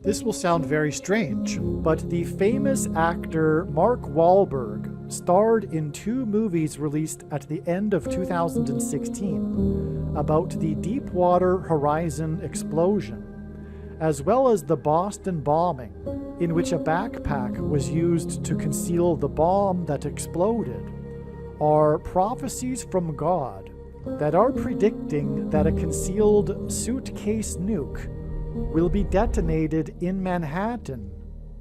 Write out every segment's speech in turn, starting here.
This will sound very strange, but the famous actor Mark Wahlberg starred in 2 movies released at the end of 2016 about the Deepwater Horizon explosion, as well as the Boston bombing, in which a backpack was used to conceal the bomb that exploded, are prophecies from God that are predicting that a concealed suitcase nuke will be detonated in Manhattan,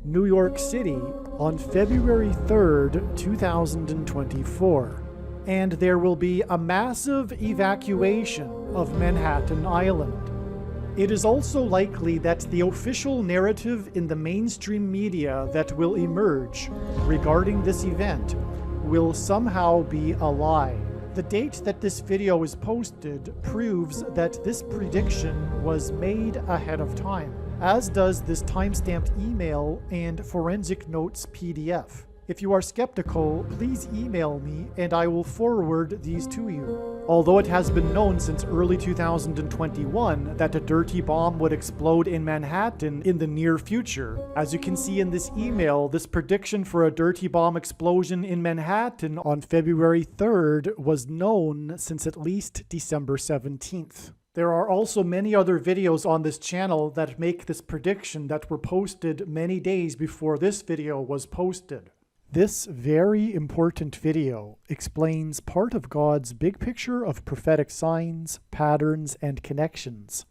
New York City on February 3rd, 2024. And there will be a massive evacuation of Manhattan Island. It is also likely that the official narrative in the mainstream media that will emerge regarding this event will somehow be a lie. The date that this video is posted proves that this prediction was made ahead of time, as does this timestamped email and forensic notes PDF. If you are skeptical, please email me and I will forward these to you. Although it has been known since early 2021 that a dirty bomb would explode in Manhattan in the near future. As you can see in this email, this prediction for a dirty bomb explosion in Manhattan on February 3rd was known since at least December 17th. There are also many other videos on this channel that make this prediction that were posted many days before this video was posted. This very important video explains part of God's big picture of prophetic signs, patterns, and connections,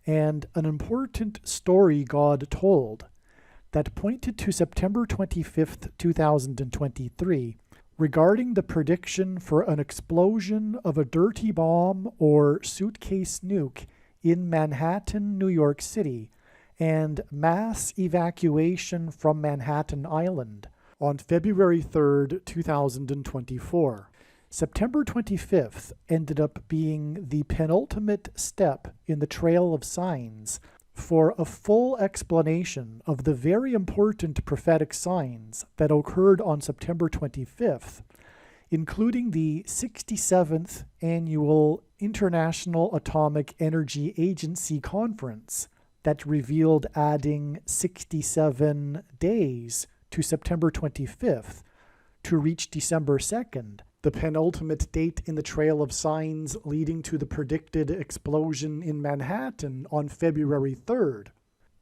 and an important story God told that pointed to September 25th, 2023, regarding the prediction for an explosion of a dirty bomb or suitcase nuke in Manhattan, New York City, and mass evacuation from Manhattan Island on February 3rd, 2024. September 25th ended up being the penultimate step in the trail of signs for a full explanation of the very important prophetic signs that occurred on September 25th, including the 67th Annual International Atomic Energy Agency Conference that revealed adding 67 days to September 25th to reach December 2nd, the penultimate date in the trail of signs leading to the predicted explosion in Manhattan on February 3rd.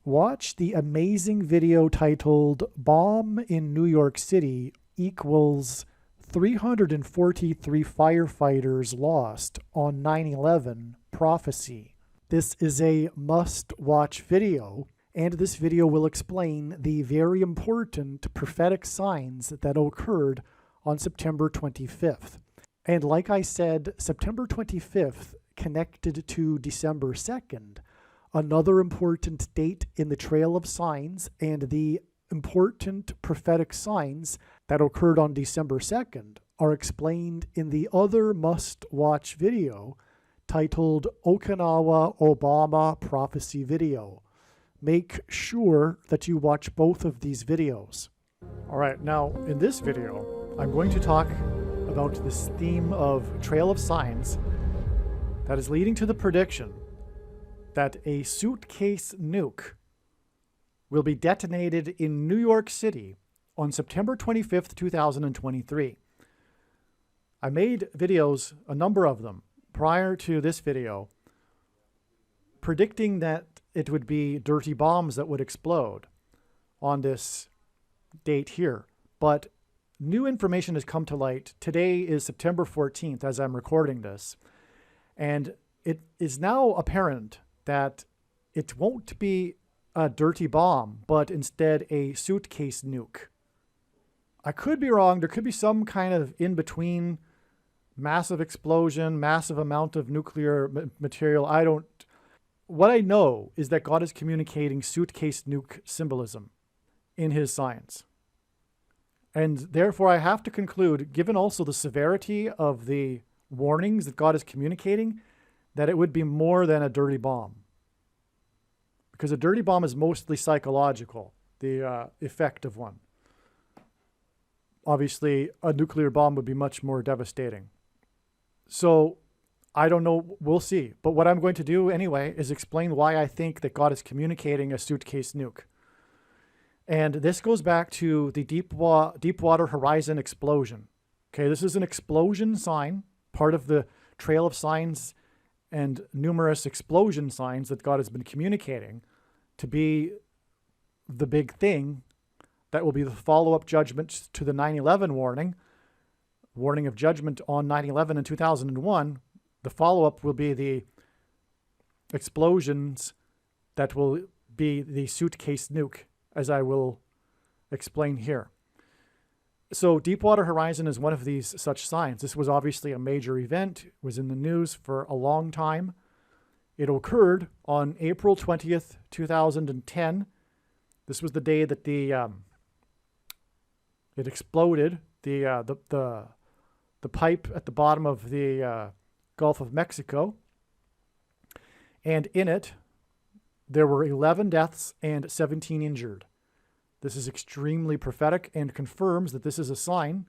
Watch the amazing video titled "Bomb in New York City equals 343 firefighters lost on 9/11 Prophecy." This is a must-watch video, and this video will explain the very important prophetic signs that occurred on September 25th. And like I said, September 25th connected to December 2nd, another important date in the trail of signs, and the important prophetic signs that occurred on December 2nd are explained in the other must-watch video titled Okinawa Obama Prophecy Video. Make sure that you watch both of these videos. All right, now in this video, I'm going to talk about this theme of trail of signs that is leading to the prediction that a suitcase nuke will be detonated in New York City on September 25th, 2023. I made videos, a number of them, prior to this video, predicting that it would be dirty bombs that would explode on this date here. But new information has come to light. Today is September 14th as I'm recording this. And it is now apparent that it won't be a dirty bomb, but instead a suitcase nuke. I could be wrong. There could be some kind of in-between massive explosion, massive amount of nuclear material. What I know is that God is communicating suitcase nuke symbolism in his signs. And therefore I have to conclude, given also the severity of the warnings that God is communicating, that it would be more than a dirty bomb. Because a dirty bomb is mostly psychological, the effect of one. Obviously, a nuclear bomb would be much more devastating. So I don't know. We'll see. But what I'm going to do anyway is explain why I think that God is communicating a suitcase nuke. And this goes back to the Deepwater Horizon explosion. Okay, this is an explosion sign, part of the trail of signs and numerous explosion signs that God has been communicating to be the big thing that will be the follow-up judgment to the 9/11 warning of judgment on 9/11 in 2001. The follow-up will be the explosions that will be the suitcase nuke, as I will explain here. So Deepwater Horizon is one of these such signs. This was obviously a major event. It was in the news for a long time. It occurred on April 20th, 2010. This was the day that it exploded. The pipe at the bottom of the Gulf of Mexico. And in it, there were 11 deaths and 17 injured. This is extremely prophetic and confirms that this is a sign.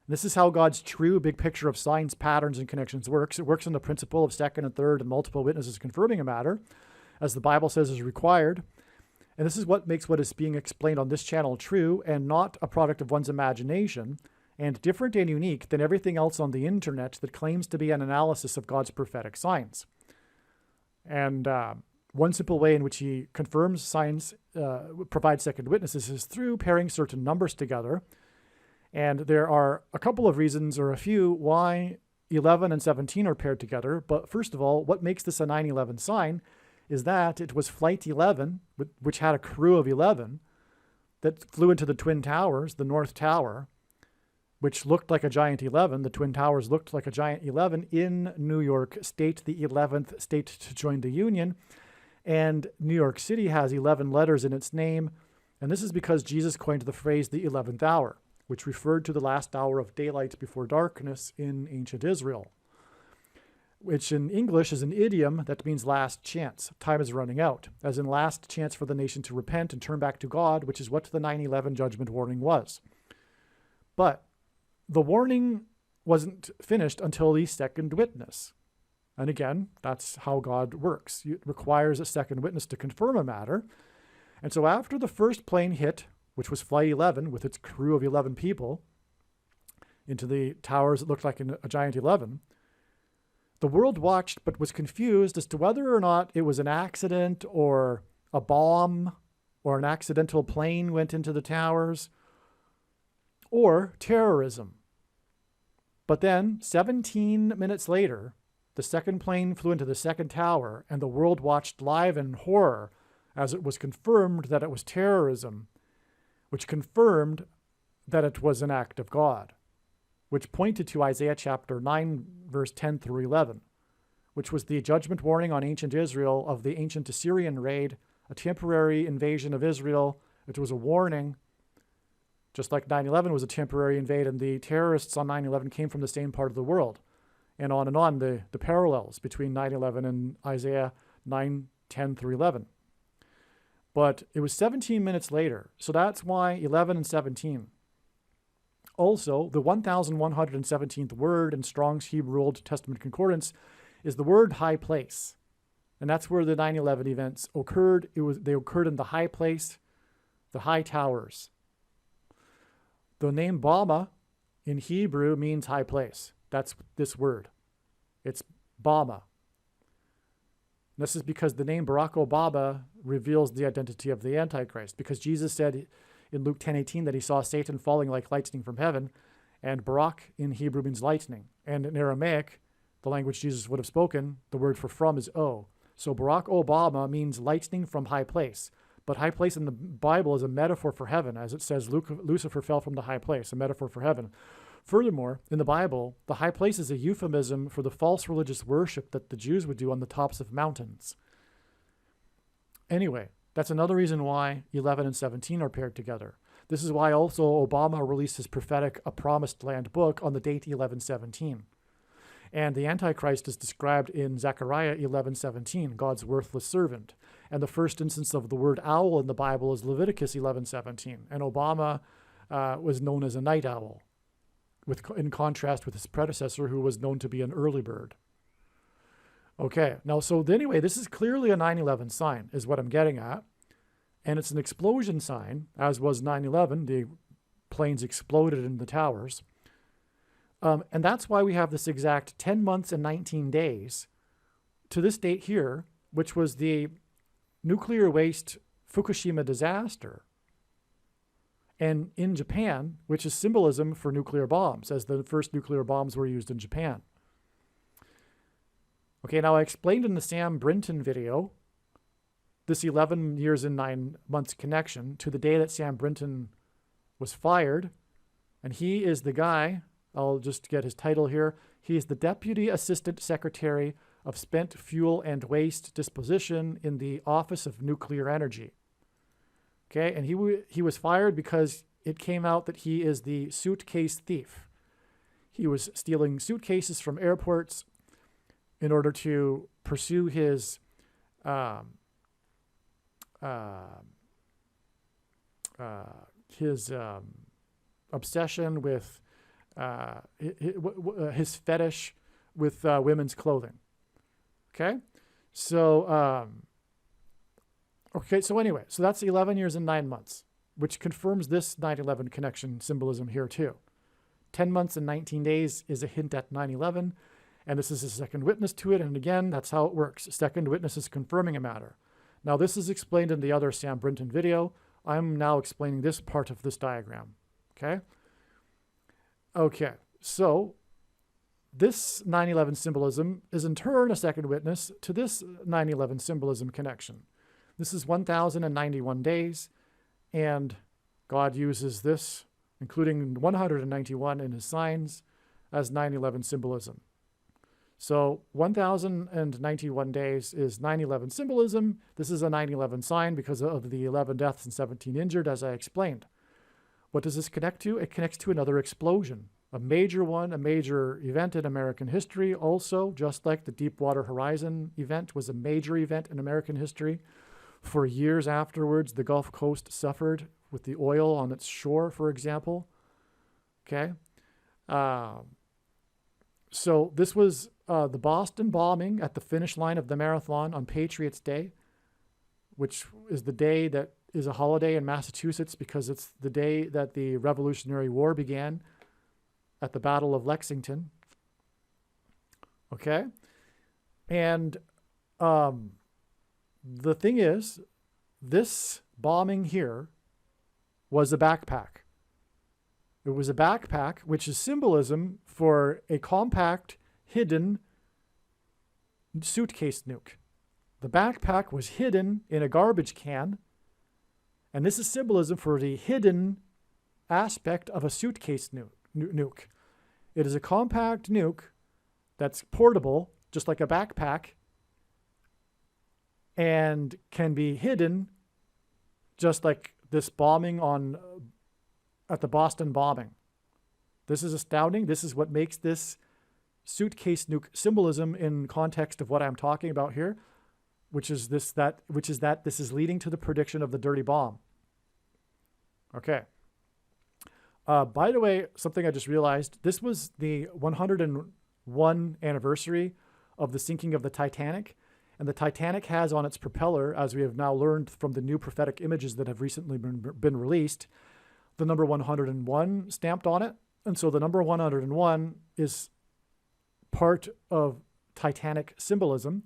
This is how God's true big picture of signs, patterns, and connections works. It works on the principle of second and third and multiple witnesses confirming a matter, as the Bible says is required. And this is what makes what is being explained on this channel true and not a product of one's imagination, and different and unique than everything else on the internet that claims to be an analysis of God's prophetic signs. And one simple way in which he confirms signs, provides second witnesses, is through pairing certain numbers together. And there are a couple of reasons, or a few, why 11 and 17 are paired together. But first of all, what makes this a 9/11 sign is that it was Flight 11, which had a crew of 11, that flew into the Twin Towers, the North Tower, which looked like a giant 11. The Twin Towers looked like a giant 11 in New York State, the 11th state to join the Union. And New York City has 11 letters in its name. And this is because Jesus coined the phrase the 11th hour, which referred to the last hour of daylight before darkness in ancient Israel, which in English is an idiom that means last chance. Time is running out, as in last chance for the nation to repent and turn back to God, which is what the 9/11 judgment warning was. But the warning wasn't finished until the second witness. And again, that's how God works. It requires a second witness to confirm a matter. And so after the first plane hit, which was Flight 11 with its crew of 11 people, into the towers that looked like a giant 11, the world watched but was confused as to whether or not it was an accident or a bomb or an accidental plane went into the towers or terrorism. But then 17 minutes later, the second plane flew into the second tower, and the world watched live in horror as it was confirmed that it was terrorism, which confirmed that it was an act of God, which pointed to Isaiah chapter 9, verse 10 through 11, which was the judgment warning on ancient Israel of the ancient Assyrian raid, a temporary invasion of Israel. It was a warning, just like 9/11 was a temporary invade, and the terrorists on 9/11 came from the same part of the world. And on, the parallels between 9/11 and Isaiah 9, 10 through 11. But it was 17 minutes later, so that's why 11 and 17. Also, the 1117th word in Strong's Hebrew Old Testament Concordance is the word high place. And that's where the 9/11 events occurred. They occurred in the high place, the high towers. The name Bama in Hebrew means high place. That's this word. It's Bama. This is because the name Barack Obama reveals the identity of the Antichrist, because Jesus said in Luke 10:18 that he saw Satan falling like lightning from heaven, and Barak in Hebrew means lightning. And in Aramaic, the language Jesus would have spoken, the word for from is O. So Barack Obama means lightning from high place. But high place in the Bible is a metaphor for heaven, as it says Lucifer fell from the high place, a metaphor for heaven. Furthermore, in the Bible, the high place is a euphemism for the false religious worship that the Jews would do on the tops of mountains. Anyway, that's another reason why 11 and 17 are paired together. This is why also Obama released his prophetic A Promised Land book on the date 11/17. And the Antichrist is described in Zechariah 11:17, God's worthless servant. And the first instance of the word owl in the Bible is Leviticus 11:17. And Obama was known as a night owl, in contrast with his predecessor, who was known to be an early bird. Okay, now, so anyway, this is clearly a 9/11 sign, is what I'm getting at. And it's an explosion sign, as was 9/11. The planes exploded in the towers. And that's why we have this exact 10 months and 19 days to this date here, which was the nuclear waste Fukushima disaster. And in Japan, which is symbolism for nuclear bombs, as the first nuclear bombs were used in Japan. Okay, now I explained in the Sam Brinton video this 11 years and 9 months connection to the day that Sam Brinton was fired. And he is the guy, I'll just get his title here. He is the Deputy Assistant Secretary of Spent Fuel and Waste Disposition in the Office of Nuclear Energy. Okay, and he was fired because it came out that he is the suitcase thief. He was stealing suitcases from airports in order to pursue his obsession with his fetish with women's clothing. Okay, so anyway, so that's 11 years and 9 months, which confirms this 9/11 connection symbolism here too. 10 months and 19 days is a hint at 9/11. And this is a second witness to it. And again, that's how it works. Second witness is confirming a matter. Now, this is explained in the other Sam Brinton video. I'm now explaining this part of this diagram. Okay? Okay, so this 9/11 symbolism is in turn a second witness to this 9/11 symbolism connection. This is 1,091 days, and God uses this, including 191 in his signs, as 9/11 symbolism. So 1,091 days is 9/11 symbolism. This is a 9/11 sign because of the 11 deaths and 17 injured, as I explained. What does this connect to? It connects to another explosion, a major one, a major event in American history also, just like the Deepwater Horizon event was a major event in American history. For years afterwards, the Gulf Coast suffered with the oil on its shore, for example. Okay. So this was the Boston bombing at the finish line of the marathon on Patriots' Day, which is the day that is a holiday in Massachusetts because it's the day that the Revolutionary War began at the Battle of Lexington. Okay? And the thing is, this bombing here was a backpack. It was a backpack, which is symbolism for a compact, hidden suitcase nuke. The backpack was hidden in a garbage can, and this is symbolism for the hidden aspect of a suitcase nuke. It is a compact nuke that's portable, just like a backpack, and can be hidden, just like this bombing at the Boston bombing. This is astounding. This is what makes this suitcase nuke symbolism in context of what I'm talking about here, which is that this is leading to the prediction of the dirty bomb. Okay. By the way, something I just realized, this was the 101 anniversary of the sinking of the Titanic. And the Titanic has on its propeller, as we have now learned from the new prophetic images that have recently been released, the number 101 stamped on it. And so the number 101 is part of Titanic symbolism.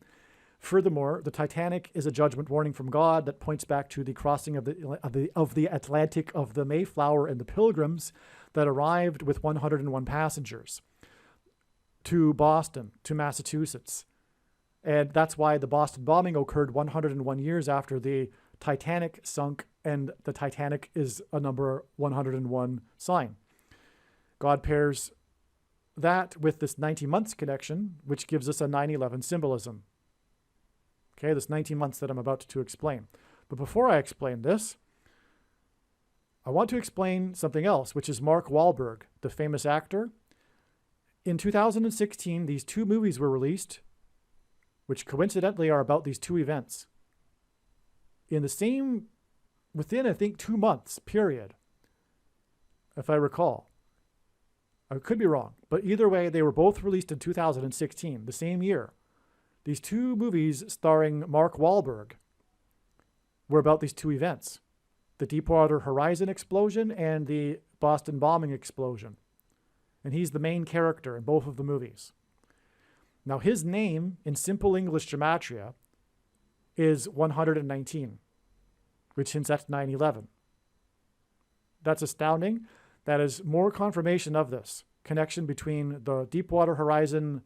Furthermore, the Titanic is a judgment warning from God that points back to the crossing of the Atlantic of the Mayflower and the Pilgrims that arrived with 101 passengers to Boston, to Massachusetts. And that's why the Boston bombing occurred 101 years after the Titanic sunk, and the Titanic is a number 101 sign. God pairs that with this 90 months connection, which gives us a 9/11 symbolism. Okay, this 19 months that I'm about to explain. But before I explain this, I want to explain something else, which is Mark Wahlberg, the famous actor. In 2016, these two movies were released, which coincidentally are about these two events. Within, I think, 2 months, period, if I recall. I could be wrong, but either way, they were both released in 2016, the same year. These two movies starring Mark Wahlberg were about these two events, the Deepwater Horizon explosion and the Boston bombing explosion. And he's the main character in both of the movies. Now, his name in simple English gematria is 119, which hints at 9/11. That's astounding. That is more confirmation of this connection between the Deepwater Horizon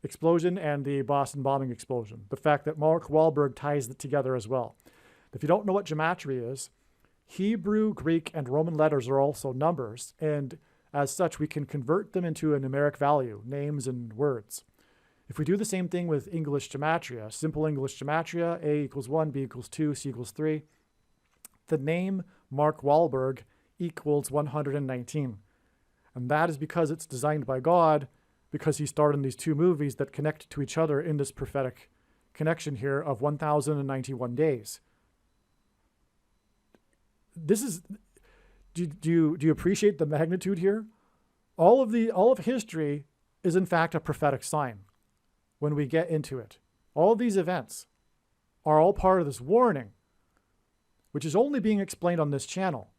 explosion and the Boston bombing explosion. The fact that Mark Wahlberg ties it together as well. If you don't know what gematria is, Hebrew, Greek, and Roman letters are also numbers, and as such, we can convert them into a numeric value, names and words. If we do the same thing with English gematria, simple English gematria, A equals 1, B equals 2, C equals 3, the name Mark Wahlberg equals 119. And that is because it's designed by God, because he starred in these two movies that connect to each other in this prophetic connection here of 1,091 days. This is, do you appreciate the magnitude here? All of history is in fact a prophetic sign when we get into it. All of these events are all part of this warning, which is only being explained on this channel.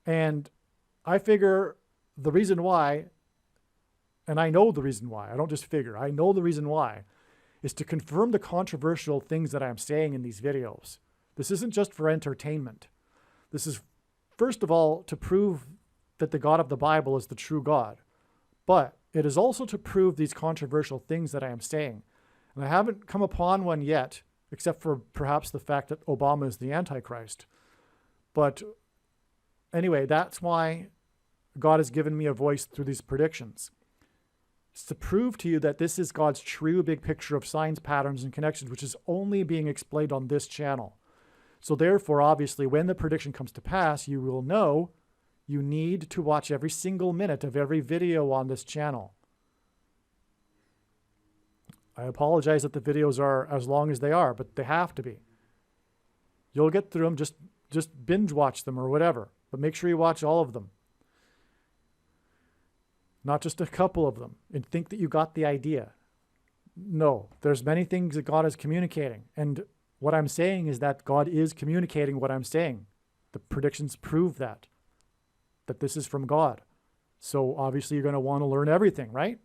And I figure the reason why, and I know the reason why, I don't just figure, I know the reason why, is to confirm the controversial things that I'm saying in these videos. This isn't just for entertainment. This is, first of all, to prove that the God of the Bible is the true God. But it is also to prove these controversial things that I am saying. And I haven't come upon one yet, except for perhaps the fact that Obama is the Antichrist. But anyway, that's why God has given me a voice through these predictions. It's to prove to you that this is God's true big picture of signs, patterns, and connections, which is only being explained on this channel. So therefore, obviously, when the prediction comes to pass, you will know you need to watch every single minute of every video on this channel. I apologize that the videos are as long as they are, but they have to be. You'll get through them, just binge watch them or whatever, but make sure you watch all of them. Not just a couple of them, and think that you got the idea. No, there's many things that God is communicating, and what I'm saying is that God is communicating what I'm saying. The predictions prove that this is from God. So obviously you're going to want to learn everything, right?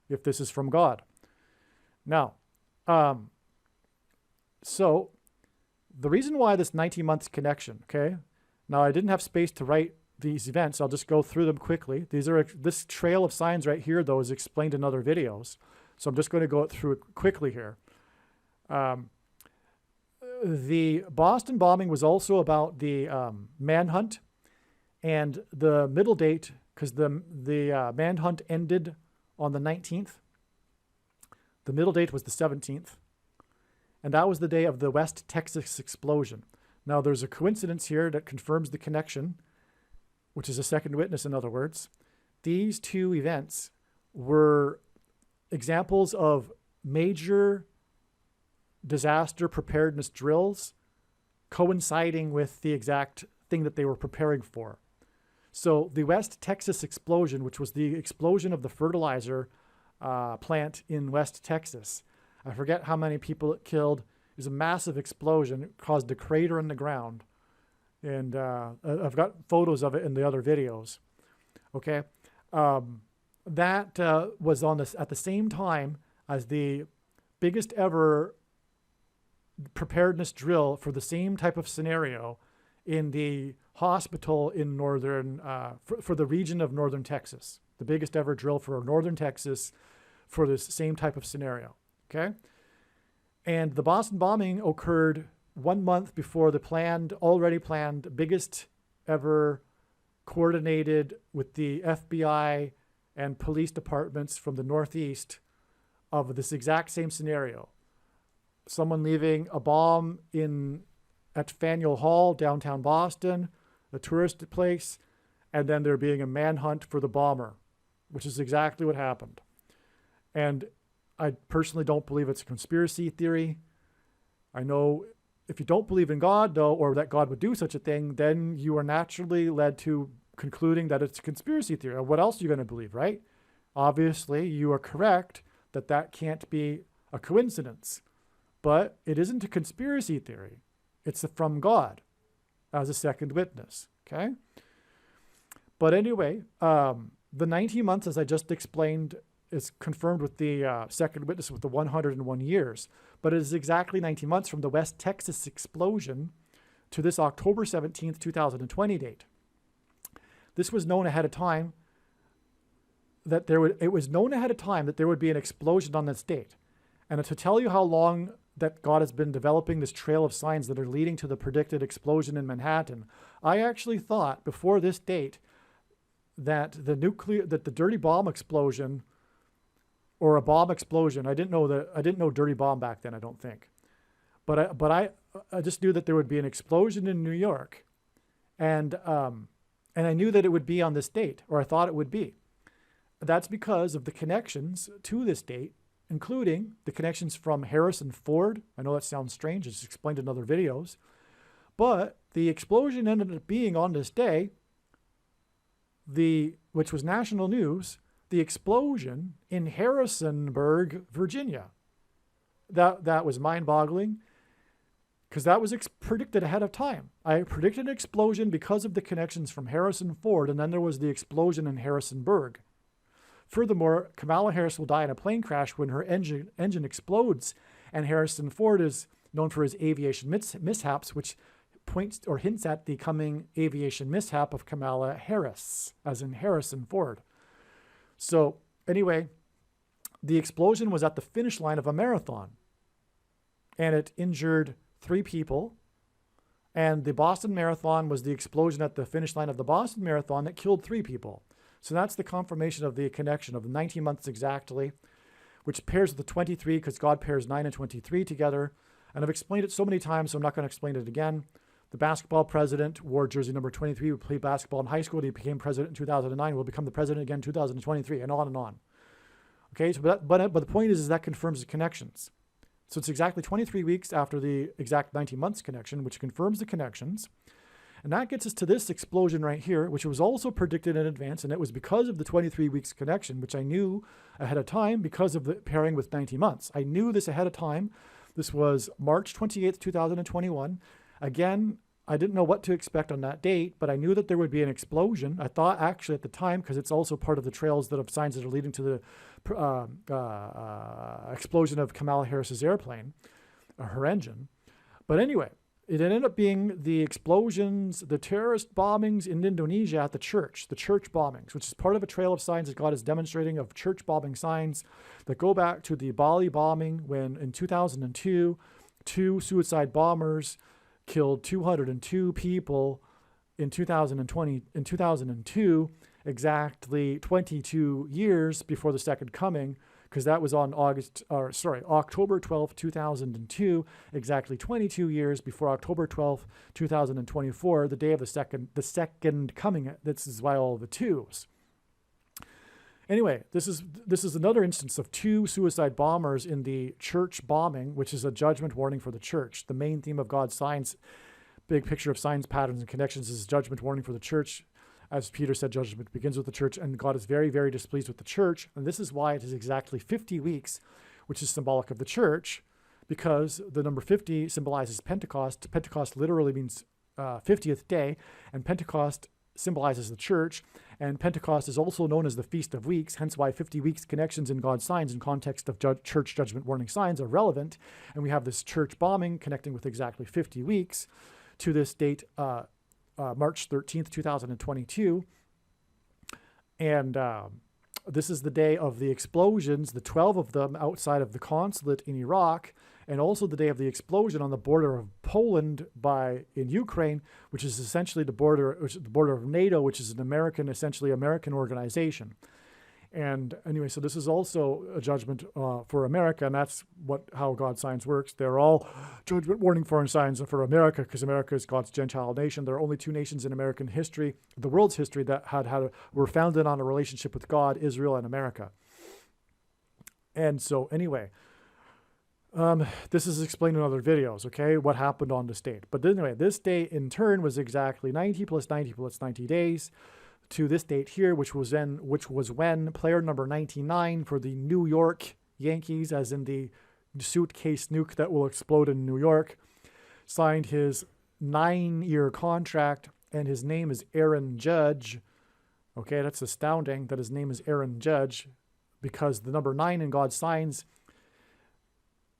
If this is from God. Now, so the reason why this 19 months connection, okay? Now I didn't have space to write these events. I'll just go through them quickly. This trail of signs right here, though, is explained in other videos. So I'm just going to go through it quickly here. The Boston bombing was also about the manhunt and the middle date, because the manhunt ended on the 19th. The middle date was the 17th. And that was the day of the West Texas explosion. Now, there's a coincidence here that confirms the connection, which is a second witness, in other words. These two events were examples of major disaster preparedness drills coinciding with the exact thing that they were preparing for. So the West Texas explosion, which was the explosion of the fertilizer plant in West Texas, I forget how many people it killed. It was a massive explosion. It caused a crater in the ground. And I've got photos of it in the other videos. Okay. That was on this at the same time as the biggest ever preparedness drill for the same type of scenario in the hospital in northern, for the region of northern Texas. The biggest ever drill for northern Texas for this same type of scenario. Okay. And the Boston bombing occurred 1 month before the already planned, biggest ever coordinated with the FBI and police departments from the Northeast of this exact same scenario. Someone leaving a bomb at Faneuil Hall, downtown Boston, a tourist place, and then there being a manhunt for the bomber, which is exactly what happened. And I personally don't believe it's a conspiracy theory. I know if you don't believe in God, though, or that God would do such a thing, then you are naturally led to concluding that it's a conspiracy theory. What else are you going to believe, right? Obviously, you are correct that that can't be a coincidence. But it isn't a conspiracy theory. It's from God as a second witness, okay? But anyway, the 90 months, as I just explained, is confirmed with the second witness with the 101 years. But it is exactly 90 months from the West Texas explosion to this October 17th, 2020 date. This was known ahead of time that it was known ahead of time that there would be an explosion on this date. And to tell you how long that God has been developing this trail of signs that are leading to the predicted explosion in Manhattan, I actually thought before this date that the dirty bomb explosion, or a bomb explosion, I didn't know dirty bomb back then, I don't think. But I just knew that there would be an explosion in New York, and I knew that it would be on this date, or I thought it would be. That's because of the connections to this date, including the connections from Harrison Ford. I know that sounds strange, it's explained in other videos, but the explosion ended up being on this day, which was national news, the explosion in Harrisonburg, Virginia. That was mind-boggling, because that was predicted ahead of time. I predicted an explosion because of the connections from Harrison Ford, and then there was the explosion in Harrisonburg. Furthermore, Kamala Harris will die in a plane crash when her engine explodes, and Harrison Ford is known for his aviation mishaps, which points or hints at the coming aviation mishap of Kamala Harris, as in Harrison Ford. So anyway, the explosion was at the finish line of a marathon, and it injured 3 people. And the Boston Marathon was the explosion at the finish line of the Boston Marathon that killed 3 people. So that's the confirmation of the connection of the 19 months exactly, which pairs with the 23 because God pairs 9 and 23 together. And I've explained it so many times, so I'm not going to explain it again. The basketball president wore jersey number 23, who played basketball in high school, and he became president in 2009, will become the president again in 2023, and on and on. Okay, so but the point is that confirms the connections. So it's exactly 23 weeks after the exact 19 months connection, which confirms the connections. And that gets us to this explosion right here, which was also predicted in advance, and it was because of the 23 weeks connection, which I knew ahead of time because of the pairing with 90 months. I knew this ahead of time. This was March 28th, 2021. Again, I didn't know what to expect on that date, but I knew that there would be an explosion. I thought actually at the time, because it's also part of the trails that of signs that are leading to the explosion of Kamala Harris's airplane, her engine. But anyway, it ended up being the explosions, the terrorist bombings in Indonesia at the church bombings, which is part of a trail of signs that God is demonstrating of church bombing signs that go back to the Bali bombing when in 2002, 2 suicide bombers killed 202 people in 2002, exactly 22 years before the second coming, because that was on October 12th, 2002, exactly 22 years before October 12th, 2024, the day of the second coming. This is why all the twos. Anyway, this is another instance of 2 suicide bombers in the church bombing, which is a judgment warning for the church. The main theme of God's signs, big picture of signs, patterns, and connections is judgment warning for the church. As Peter said, judgment begins with the church, and God is very, very displeased with the church. And this is why it is exactly 50 weeks, which is symbolic of the church, because the number 50 symbolizes Pentecost. Pentecost literally means 50th day, and Pentecost symbolizes the church, and Pentecost is also known as the Feast of Weeks, hence why 50 weeks connections in God's signs in context of church judgment warning signs are relevant. And we have this church bombing connecting with exactly 50 weeks to this date, March 13th, 2022. And this is the day of the explosions, the 12 of them outside of the consulate in Iraq, and also the day of the explosion on the border of Poland in Ukraine, which is essentially the border of NATO, which is essentially American organization. And anyway, so this is also a judgment for America, and that's how God's signs works. They're all judgment warning foreign signs for America, because America is God's Gentile nation. There are only 2 nations in American history, the world's history, that were founded on a relationship with God: Israel and America. And so anyway, this is explained in other videos, okay, what happened on this date. But anyway, this date in turn was exactly 90 plus 90 plus 90 days to this date here, which was when player number 99 for the New York Yankees, as in the suitcase nuke that will explode in New York, signed his 9-year contract, and his name is Aaron Judge. Okay, that's astounding that his name is Aaron Judge, because the number 9 in God's signs,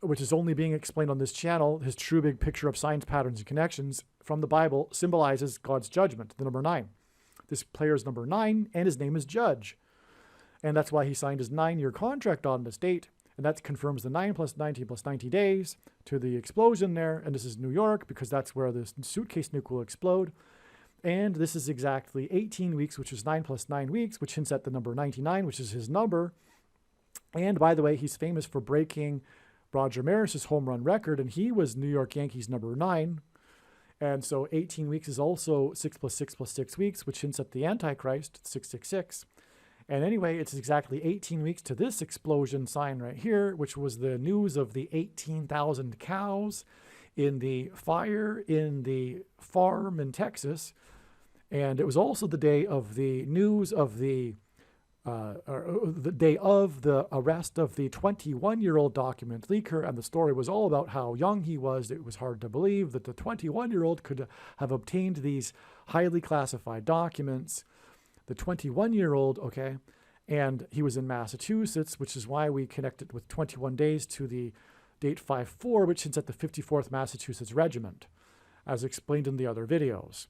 which is only being explained on this channel, his true big picture of signs, patterns, and connections from the Bible, symbolizes God's judgment, the number 9. This player is number 9, and his name is Judge. And that's why he signed his 9-year contract on this date. And that confirms the 9 plus 19 plus 90 days to the explosion there. And this is New York, because that's where this suitcase nuke will explode. And this is exactly 18 weeks, which is 9 plus 9 weeks, which hints at the number 99, which is his number. And by the way, he's famous for breaking Roger Maris's home run record, and he was New York Yankees number 9. And so 18 weeks is also 6 plus 6 plus 6 weeks, which hints at the Antichrist, 666. And anyway, it's exactly 18 weeks to this explosion sign right here, which was the news of the 18,000 cows in the fire in the farm in Texas. And it was also the day of the news of the day of the arrest of the 21-year-old document leaker. And the story was all about how young he was. It was hard to believe that the 21-year-old could have obtained these highly classified documents. The 21-year-old, okay, and he was in Massachusetts, which is why we connected with 21 days to the date 5-4, which hints at the 54th Massachusetts Regiment, as explained in the other videos.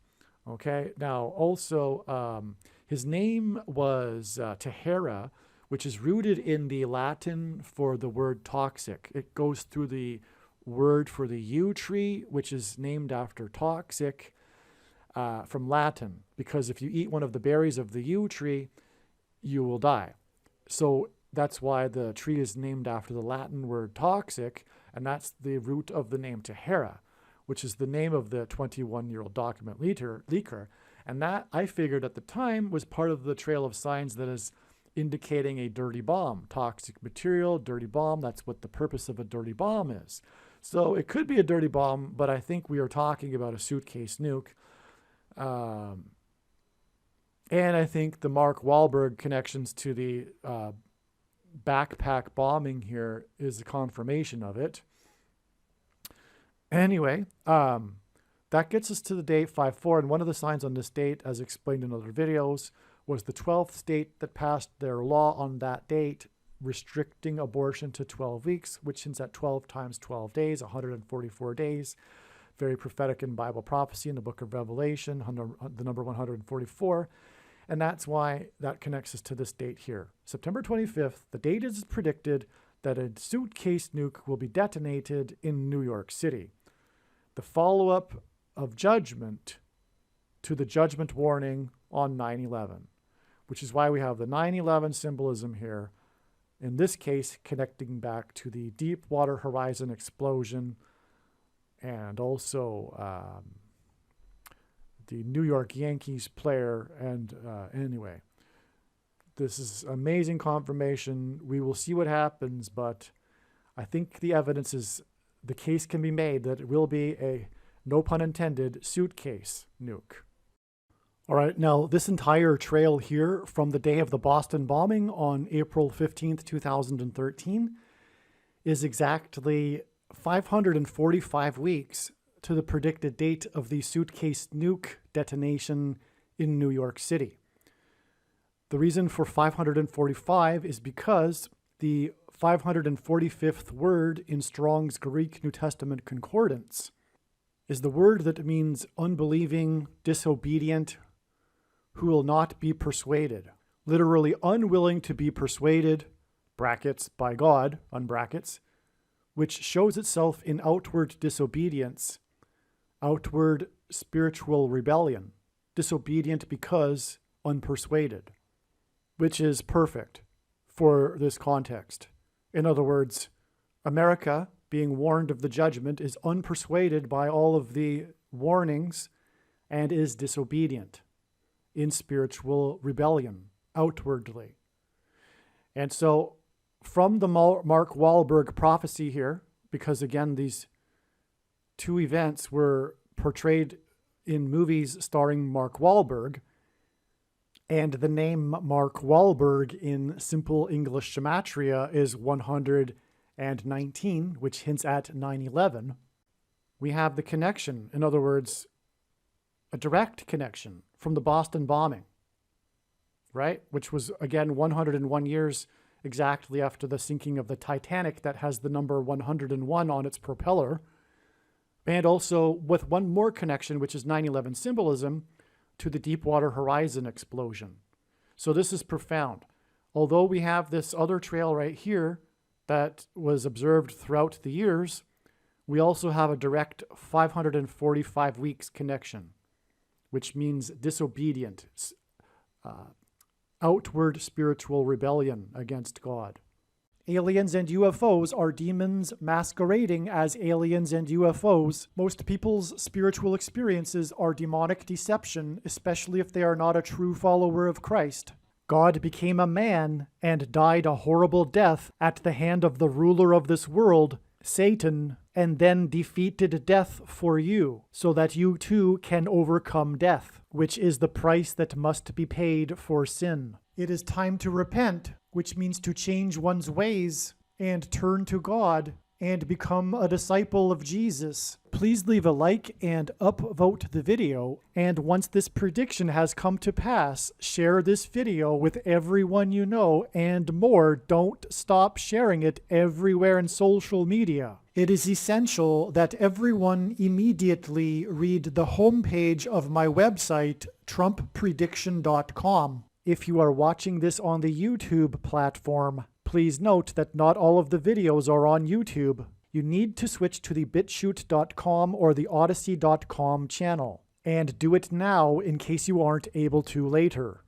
Okay, now also his name was Tahara, which is rooted in the Latin for the word toxic. It goes through the word for the yew tree, which is named after toxic, from Latin, because if you eat one of the berries of the yew tree, you will die. So that's why the tree is named after the Latin word toxic, and that's the root of the name Tahara, which is the name of the 21-year-old document leaker. And that, I figured at the time, was part of the trail of signs that is indicating a dirty bomb. Toxic material, dirty bomb, that's what the purpose of a dirty bomb is. So it could be a dirty bomb, but I think we are talking about a suitcase nuke. And I think the Mark Wahlberg connections to the backpack bombing here is a confirmation of it. Anyway, that gets us to the date 5-4, and one of the signs on this date, as explained in other videos, was the 12th state that passed their law on that date, restricting abortion to 12 weeks, which hints at 12 times 12 days, 144 days. Very prophetic in Bible prophecy in the book of Revelation, the number 144. And that's why that connects us to this date here. September 25th, the date is predicted that a suitcase nuke will be detonated in New York City. The follow-up of judgment to the judgment warning on 9/11, which is why we have the 9/11 symbolism here, in this case connecting back to the Deepwater Horizon explosion, and also the New York Yankees player. And anyway, this is amazing confirmation. We will see what happens, but I think the evidence is, the case can be made that it will be a, no pun intended, suitcase nuke. All right, now this entire trail here from the day of the Boston bombing on April 15th, 2013 is exactly 545 weeks to the predicted date of the suitcase nuke detonation in New York City. The reason for 545 is because the 545th word in Strong's Greek New Testament Concordance is the word that means unbelieving, disobedient, who will not be persuaded. Literally unwilling to be persuaded, brackets, by God, unbrackets, which shows itself in outward disobedience, outward spiritual rebellion, disobedient because unpersuaded, which is perfect for this context. In other words, America, being warned of the judgment, is unpersuaded by all of the warnings and is disobedient in spiritual rebellion outwardly. And so from the Mark Wahlberg prophecy here, because again, these two events were portrayed in movies starring Mark Wahlberg, And the name Mark Wahlberg in simple English gematria is 119, which hints at 9/11. We have the connection, in other words, a direct connection from the Boston bombing, right? Which was, again, 101 years exactly after the sinking of the Titanic that has the number 101 on its propeller. And also with one more connection, which is 9/11 symbolism, to the Deepwater Horizon explosion. So this is profound. Although we have this other trail right here that was observed throughout the years, we also have a direct 545 weeks connection, which means disobedient, outward spiritual rebellion against God. Aliens and UFOs are demons masquerading as aliens and UFOs. Most people's spiritual experiences are demonic deception, especially if they are not a true follower of Christ. God became a man and died a horrible death at the hand of the ruler of this world, Satan, and then defeated death for you, so that you too can overcome death, which is the price that must be paid for sin. It is time to repent, which means to change one's ways and turn to God and become a disciple of Jesus. Please leave a like and upvote the video. And once this prediction has come to pass, share this video with everyone you know, and more. Don't stop sharing it everywhere in social media. It is essential that everyone immediately read the homepage of my website, TrumpPrediction.com. If you are watching this on the YouTube platform, please note that not all of the videos are on YouTube. You need to switch to the BitChute.com or the Odyssey.com channel. And do it now in case you aren't able to later.